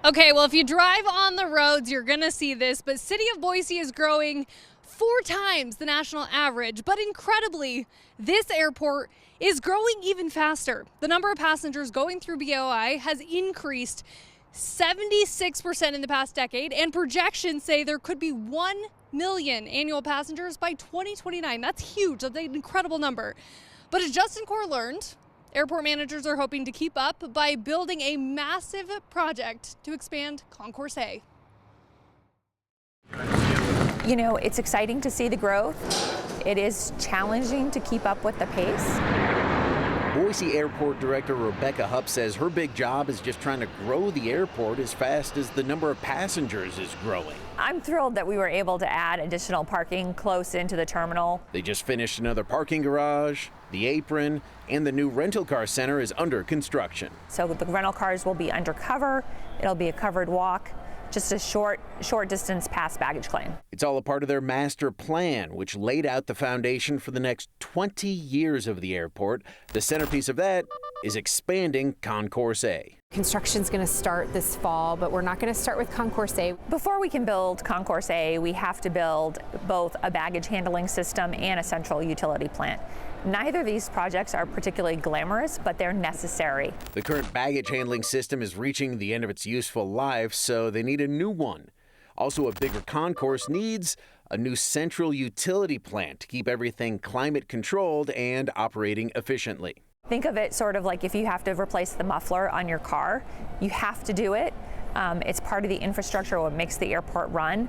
Okay, well, if you drive on the roads, you're going to see this, but City of Boise is growing 4 times the national average. But incredibly, this airport is growing even faster. The number of passengers going through BOI has increased 76% in the past decade, and projections say there could be 1 million annual passengers by 2029. That's huge. That's an incredible number. But as Justin Core learned, airport managers are hoping to keep up by building a massive project to expand Concourse A. You know, it's exciting to see the growth. It is challenging to keep up with the pace. Boise Airport Director Rebecca Hupp says her big job is just trying to grow the airport as fast as the number of passengers is growing. I'm thrilled that we were able to add additional parking close into the terminal. They just finished another parking garage, the apron, and the new rental car center is under construction. So the rental cars will be undercover. It'll be a covered walk, just a short distance past baggage claim. It's all a part of their master plan, which laid out the foundation for the next 20 years of the airport. The centerpiece of that is expanding Concourse A. Construction's going to start this fall, but we're not going to start with Concourse A. Before we can build Concourse A, we have to build both a baggage handling system and a central utility plant. Neither of these projects are particularly glamorous, but they're necessary. The current baggage handling system is reaching the end of its useful life, so they need a new one. Also, a bigger concourse needs a new central utility plant to keep everything climate controlled and operating efficiently. Think of it sort of like if you have to replace the muffler on your car, you have to do it. It's part of the infrastructure, what makes the airport run.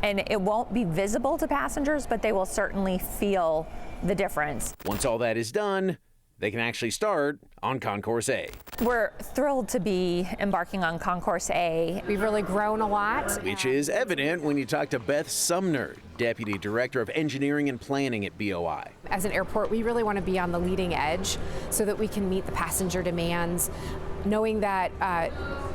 And it won't be visible to passengers, but they will certainly feel the difference. Once all that is done, they can actually start on Concourse A. We're thrilled to be embarking on Concourse A. We've really grown a lot. Which is evident when you talk to Beth Sumner, Deputy Director of Engineering and Planning at BOI. As an airport, we really want to be on the leading edge so that we can meet the passenger demands, knowing that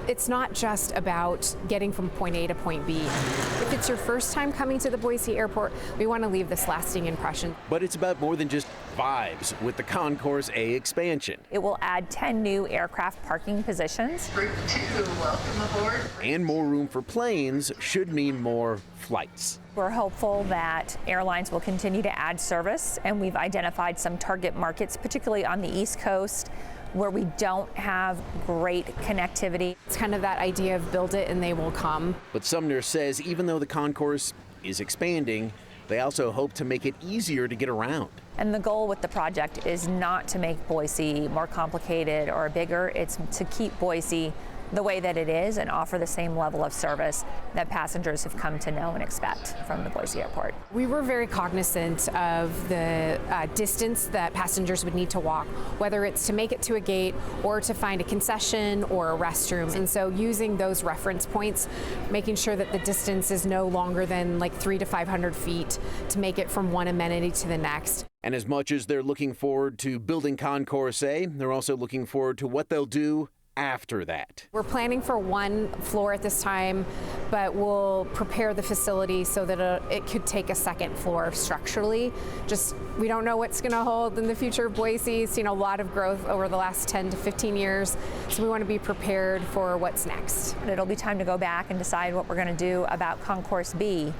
it's not just about getting from point A to point B. If it's your first time coming to the Boise Airport, we want to leave this lasting impression. But it's about more than just vibes with the Concourse A expansion. It will add 10 new aircraft parking positions. Group 2, welcome aboard. And more room for planes should mean more flights. We're hopeful that airlines will continue to add service, and we've identified some target markets, particularly on the East Coast, where we don't have great connectivity. It's kind of that idea of build it and they will come. But Sumner says even though the concourse is expanding, they also hope to make it easier to get around. And the goal with the project is not to make Boise more complicated or bigger. It's to keep Boise the way that it is and offer the same level of service that passengers have come to know and expect from the Boise Airport. We were very cognizant of the distance that passengers would need to walk, whether it's to make it to a gate or to find a concession or a restroom. And so using those reference points, making sure that the distance is no longer than like 300 to 500 feet to make it from one amenity to the next. And as much as they're looking forward to building Concourse A, they're also looking forward to what they'll do after that. We're planning for 1 floor at this time, but we'll prepare the facility so that it could take a 2nd floor structurally. Just, we don't know what's going to hold in the future of Boise. It's seen a lot of growth over the last 10 to 15 years, so we want to be prepared for what's next. It'll be time to go back and decide what we're going to do about Concourse B,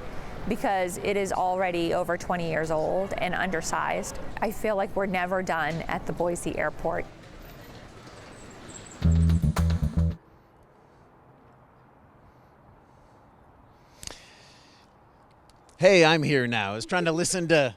because it is already over 20 years old and undersized. I feel like we're never done at the Boise Airport. Hey, I'm here now. I was trying to listen to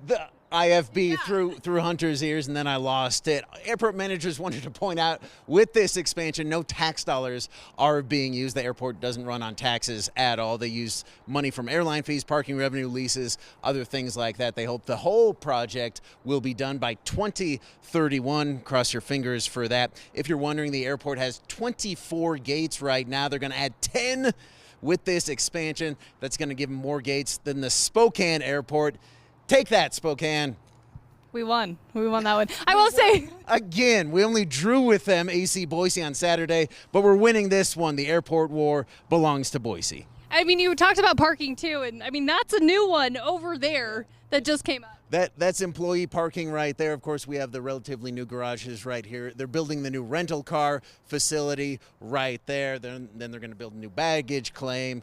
the IFB through Hunter's ears, and then I lost it. Airport managers wanted to point out, with this expansion, no tax dollars are being used. The airport doesn't run on taxes at all. They use money from airline fees, parking revenue, leases, other things like that. They hope the whole project will be done by 2031. Cross your fingers for that. If you're wondering, the airport has 24 gates right now. They're going to add 10 with this expansion. That's going to give them more gates than the Spokane Airport. Take that, Spokane. We won. We won that one. I will say. Again, we only drew with them, AC Boise, on Saturday, but we're winning this one. The airport war belongs to Boise. I mean, you talked about parking too, and I mean, that's a new one over there that just came up. That's employee parking right there. Of course, we have the relatively new garages right here. They're building the new rental car facility right there. Then they're going to build a new baggage claim,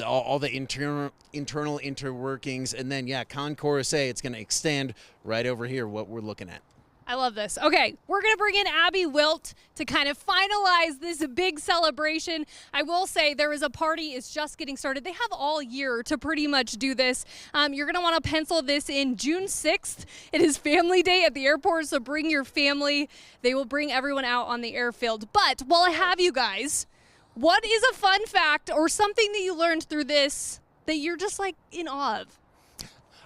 all the internal interworkings, and then Concourse A. It's going to extend right over here. What we're looking at. I love this. Okay, we're going to bring in Abby Wilt to kind of finalize this big celebration. I will say there is a party. It's just getting started. They have all year to pretty much do this. You're going to want to pencil this in June 6th. It is Family Day at the airport, so bring your family. They will bring everyone out on the airfield. But while I have you guys, what is a fun fact or something that you learned through this that you're just like in awe of?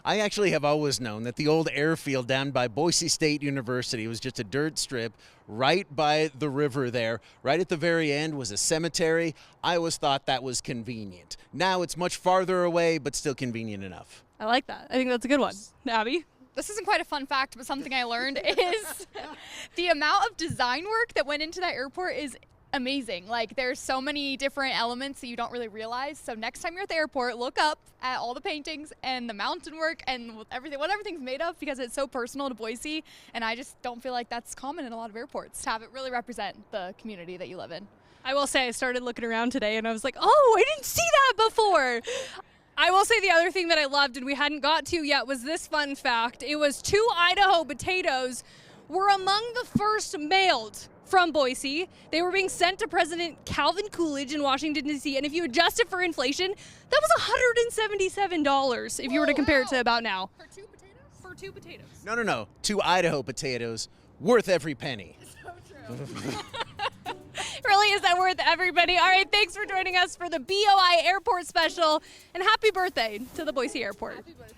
I actually have always known that the old airfield down by Boise State University was just a dirt strip right by the river there. Right at the very end was a cemetery. I always thought that was convenient. Now it's much farther away, but still convenient enough. I like that. I think that's a good one. Abby? This isn't quite a fun fact, but something I learned is the amount of design work that went into that airport is amazing. Like, there's so many different elements that you don't really realize. So next time you're at the airport, look up at all the paintings and the mountain work and what everything's made of, because it's so personal to Boise, and I just don't feel like that's common in a lot of airports to have it really represent the community that you live in. I will say I started looking around today and I was like, oh, I didn't see that before. I will say the other thing that I loved and we hadn't got to yet was this fun fact. It was 2 Idaho potatoes were among the first mailed from Boise. They were being sent to President Calvin Coolidge in Washington, D.C. And if you adjust it for inflation, that was $177 if you were to compare it to about now. For 2 potatoes? For 2 potatoes. No. 2 Idaho potatoes, worth every penny. So true. Really is that worth everybody? All right, thanks for joining us for the BOI Airport Special, and happy birthday to the Boise Airport. Happy birthday.